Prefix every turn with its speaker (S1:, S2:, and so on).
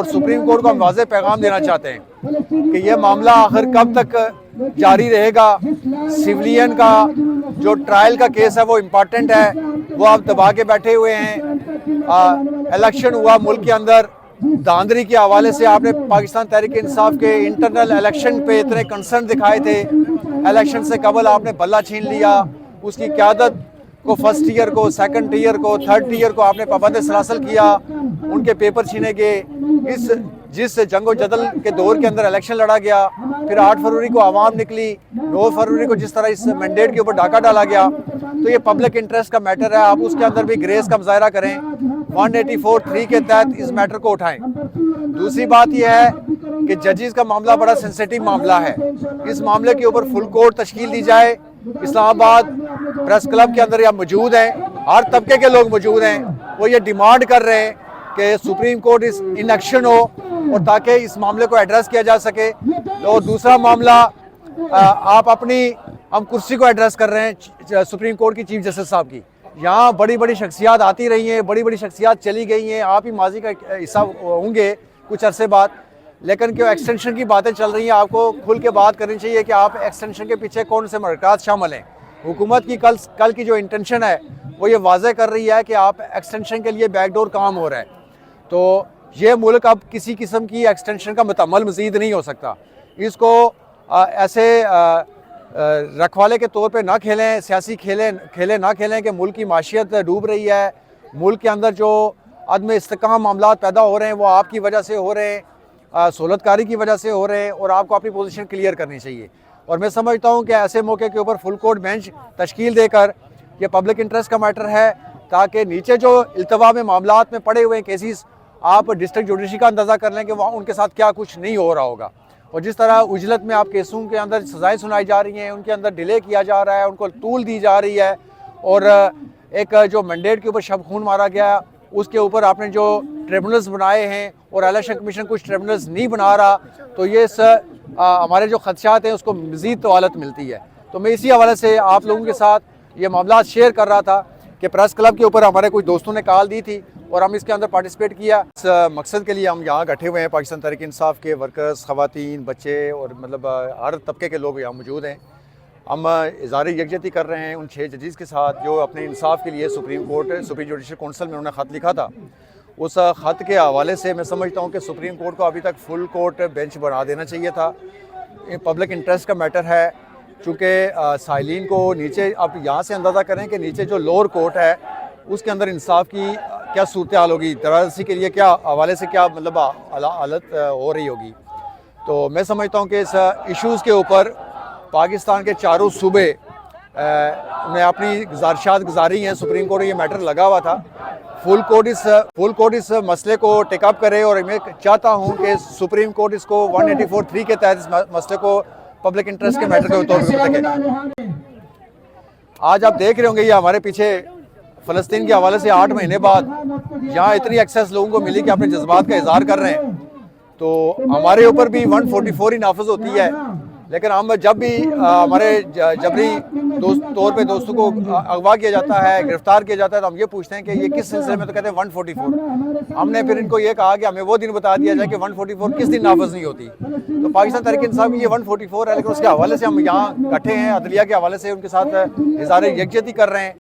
S1: और supreme court को हम वाज़ेह पैगाम देना चाहते हैं कि यह मामला आखिर कब तक जारी रहेगा। सिविलियन का जो ट्रायल का केस है वो इम्पॉर्टेंट है, वो आप दबा के बैठे हुए हैं। इलेक्शन हुआ मुल्क के अंदर, धांधली के हवाले से आपने पाकिस्तान तहरीक इंसाफ के इंटरनल इलेक्शन पे इतने कंसर्न दिखाए थे। इलेक्शन से कबल आपने बल्ला छीन लिया, उसकी क़यादत को फर्स्ट ईयर को, सेकंड ईयर को, थर्ड ईयर को आपने पाबंद सलासल किया, उनके पेपर छीने गए। जिस जंगो जदल के दौर के अंदर इलेक्शन लड़ा गया, फिर 8 फरवरी को आवाम निकली, 9 फरवरी को जिस तरह इस मैंडेट के ऊपर डाका डाला गया, तो ये पब्लिक इंटरेस्ट का मैटर है। आप उसके अंदर भी ग्रेस का मुजाहरा करें, 184(3) के तहत इस मैटर को उठाएं। दूसरी बात यह है कि जजेस का मामला बड़ा सेंसिटिव मामला है, इस मामले के ऊपर फुल कोर्ट तश्कील दी जाए। इस्लामाबाद प्रेस क्लब के अंदर यहाँ मौजूद हैं, हर तबके के लोग मौजूद हैं, वो ये डिमांड कर रहे हैं कि सुप्रीम कोर्ट इस इन एक्शन हो और ताकि इस मामले को एड्रेस किया जा सके। तो दूसरा मामला, आप अपनी हम कुर्सी को एड्रेस कर रहे हैं सुप्रीम कोर्ट की चीफ जस्टिस साहब की। यहाँ बड़ी बड़ी शख्सियात आती रही हैं, बड़ी बड़ी शख्सियात चली गई हैं, आप ही माजी का हिस्सा होंगे कुछ अरसे बाद, लेकिन क्यों एक्सटेंशन की बातें चल रही हैं, आपको खुल के बात करनी चाहिए कि आप एक्सटेंशन के पीछे कौन से मरकज़ शामिल हैं। हुकूमत की कल की जो इंटेंशन है वो ये वाज़ेह कर रही है कि आप एक्सटेंशन के लिए बैकडोर काम हो रहा है। तो ये मुल्क अब किसी किस्म की एक्सटेंशन का मुतम्मल मज़ीद नहीं हो सकता। इसको ऐसे रखवाले के तौर पे ना खेलें, सियासी खेले ना खेलें कि मुल्क की माशियत डूब रही है। मुल्क के अंदर जो अदम इस्तेकाम मामला पैदा हो रहे हैं वो आपकी वजह से हो रहे हैं, सहूलतकारी की वजह से हो रहे हैं, और आपको अपनी पोजीशन क्लियर करनी चाहिए। और मैं समझता हूँ कि ऐसे मौके के ऊपर फुल कोर्ट बेंच तश्कील देकर, ये पब्लिक इंटरेस्ट का मैटर है, ताकि नीचे जो इल्तवा में मामलात में पड़े हुए हैं केसेस, आप डिस्ट्रिक्ट जुडिशरी का अंदाज़ा कर लें कि वहाँ उनके साथ क्या कुछ नहीं हो रहा होगा। और जिस तरह उजलत में आप केसों के अंदर सज़ाएँ सुनाई जा रही हैं, उनके अंदर डिले किया जा रहा है, उनको तूल दी जा रही है, और एक जो मैंडेट के ऊपर शब खून मारा गया उसके ऊपर आपने जो ट्रिब्यूनल्स बनाए हैं और इलेक्शन कमीशन कुछ ट्रिब्यूनल्स नहीं बना रहा, तो ये हमारे जो खदशात हैं उसको मज़ीद तवालत मिलती है। तो मैं इसी हवाले से आप लोगों के साथ ये मामला शेयर कर रहा था कि प्रेस क्लब के ऊपर हमारे कुछ दोस्तों ने कॉल दी थी और हम इसके अंदर पार्टिसिपेट किया। इस मकसद के लिए हम यहाँ इकट्ठे हुए हैं। पाकिस्तान तहरीक इंसाफ के वर्कर्स, ख़वातीन, बच्चे और मतलब हर तबके के लोग यहाँ मौजूद हैं। हम इज़हार यकजहती कर रहे हैं उन 6 जजेस के साथ जो अपने इंसाफ के लिए सुप्रीम जुडिशल काउंसिल में उन्होंने ख़त लिखा था। उस ख़त के हवाले से मैं समझता हूँ कि सुप्रीम कोर्ट को अभी तक फुल कोर्ट बेंच बना देना चाहिए था। ये पब्लिक इंटरेस्ट का मैटर है, चूँकि साइलिन को नीचे, आप यहाँ से अंदाज़ा करें कि नीचे जो लोअर कोर्ट है उसके अंदर इंसाफ की क्या सूरत हाल होगी, दरारसी के लिए क्या हवाले से क्या मतलब हालत हो रही होगी। तो मैं समझता हूँ कि इस इशूज़ के ऊपर पाकिस्तान के चारों सूबे ने अपनी गुजारिशात गुजारी हैं। सुप्रीम कोर्ट में ये मैटर लगा हुआ था। फुल कोर्ट इस मसले को टेकअप करे, और मैं चाहता हूँ कि सुप्रीम कोर्ट इसको 184(3) के तहत इस मसले को पब्लिक इंटरेस्ट के मैटर के तौर पर देखे। आज आप देख रहे होंगे ये हमारे पीछे फ़लस्तीन के हवाले से 8 महीने बाद यहाँ इतनी एक्सेस लोगों को मिली कि अपने जज्बात का इजहार कर रहे हैं। तो हमारे ऊपर भी 144 ही नाफिज होती है, लेकिन हम जब भी हमारे जबरी तौर पे दोस्तों को अगवा किया जाता है, गिरफ्तार किया जाता है, तो हम ये पूछते हैं कि ये किस सिलसिले में, तो कहते हैं 144। हमने फिर इनको ये कहा कि हमें वो दिन बता दिया जाए कि 144 किस दिन नाफिज नहीं होती। तो पाकिस्तान तहरीक इंसाफ की ये 144 है, लेकिन उसके हवाले से हम यहाँ इकट्ठे हैं, अदलिया के हवाले से उनके साथ इज़हार यकजहती कर रहे हैं।